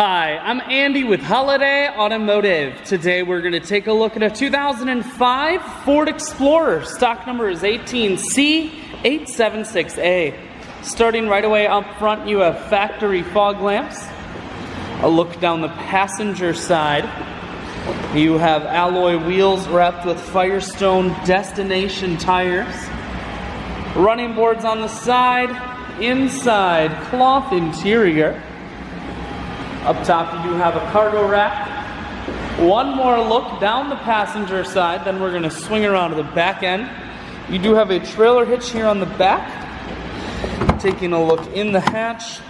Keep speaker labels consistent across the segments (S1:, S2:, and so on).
S1: Hi, I'm Andy with Holiday Automotive. Today we're going to take a look at a 2005 Ford Explorer. Stock number is 18C876A. Starting right away up front, you have factory fog lamps. A look down the passenger side. You have alloy wheels wrapped with Firestone Destination tires. Running boards on the side. Inside, cloth interior. Up top you do have a cargo rack. One more look down the passenger side, then we're going to swing around to the back end. You do have a trailer hitch here on the back. Taking a look in the hatch,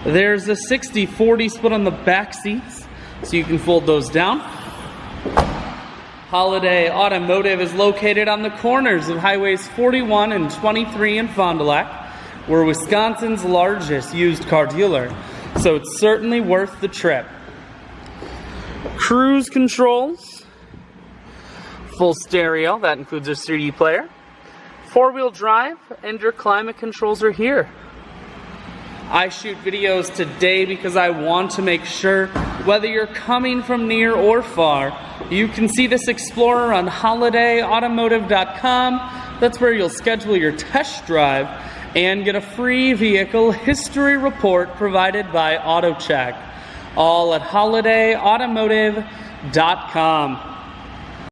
S1: there's a 60-40 split on the back seats, so you can fold those down. Holiday Automotive is located on the corners of Highways 41 and 23 in Fond du Lac. We're Wisconsin's largest used car dealer, so it's certainly worth the trip. Cruise controls, full stereo, that includes a CD player, four-wheel drive, and your climate controls are here. I shoot videos today because I want to make sure, whether you're coming from near or far, you can see this Explorer on holidayautomotive.com. That's where you'll schedule your test drive and get a free vehicle history report provided by AutoCheck. All at holidayautomotive.com.